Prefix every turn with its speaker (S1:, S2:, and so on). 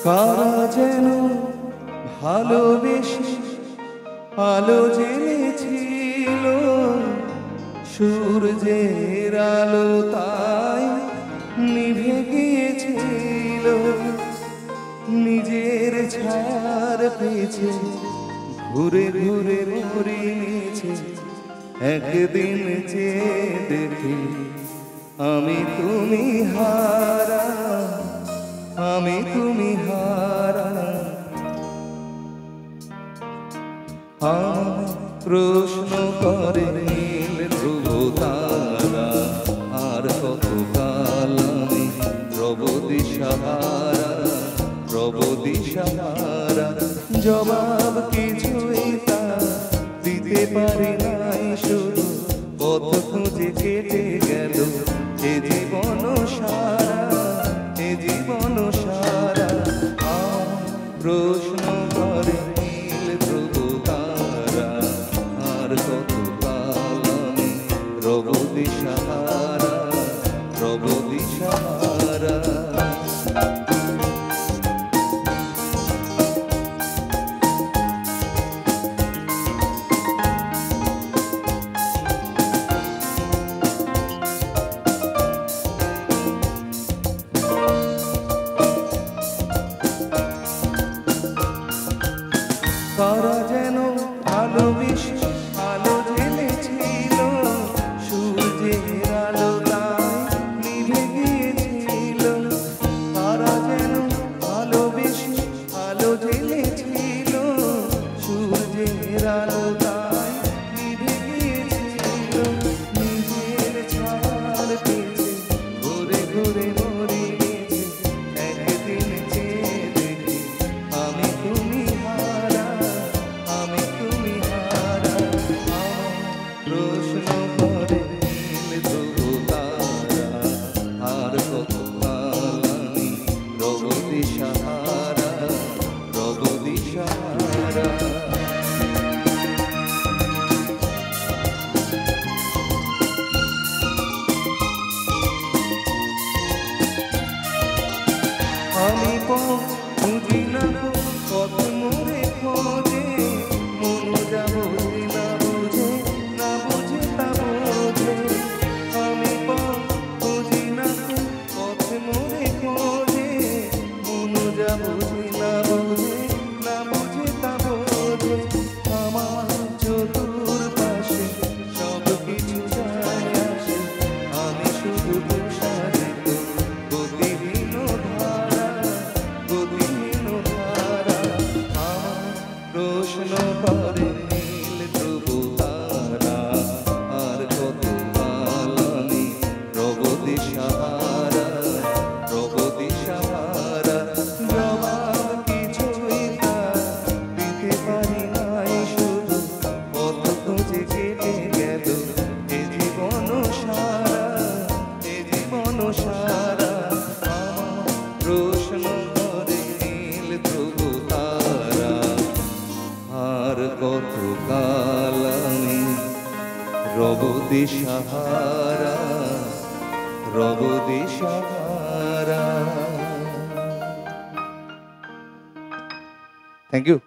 S1: কারা যেন ভালোবেসে আলো জ্বেলেছিল, সূর্যের আলো তাই নিভে গিয়েছিল। নিজের ছায়ার পেছে ঘুরে ঘুরে মরিছে, একদিন চেয়ে দেখি আমি তুমি হারা, আমি তুমি হারা। প্রশ্ন করে নীল ধ্রুব তারা, আর কত কাল আমি রব দিশাহারা, রব দিশাহারা। জবাব কিছুই তা দিতে পারি নাই, শুধু পথ খুঁজে কেটে গেল এ জীবন সারা, এ জীবন সারা। প্রশ্ন করে নীল ধ্রুব তারা, আর কত কাল আমি রব দিশাহারা, রব দিশাহারা। কারা যেন ভালোবেসে আলো জ্বেলেছিল, সূর্যের আলো তাই নিভে গিয়েছিল। কারা যেন ভালোবেসে আলো জ্বেলেছিল, সূর্যের আলো তাই নিভে গিয়েছিল। নিজের ছায়ার পেছে ঘুরে ঘুরে মরিয়েছে, একদিন চেয়ে দেখি আমি তুমি হারা, আমি তুমি হারা। প্রশ্ন করে নীল ধ্রুব তারা, আর কত কাল আমি রব দিশাহারা, রব দিশাহারা। আমি বুঝি না কত মোরে খোঁজে, মন যা বোঝে না বুঝে, না বুঝে তা বোঝে। আমি বুঝি না কত মোরে খোঁজে, মন যা বোঝে না বুঝে, না বুঝে তা বোঝে। আমার চতুর্পাশে সব কিছু যায় আসে, আমি শুধু প্রসারিত গতিহীন ধারা, গতিহীন ধারা। প্রশ্ন করে নীল ধ্রুব তারা, আর কত কাল আমি রব দিশাহারা, রব দিশাহারা। জবাব কিছুই তা দিতে পারি নাই, শুধু পথ খুঁজে কেটে গেল এ জীবন সারা, এ জীবন সারা। প্রশ্ন করে নীল ধ্রুব তারা, আর কত কাল আমি রব দিশাহারা, রব দিশাহারা। Thank you.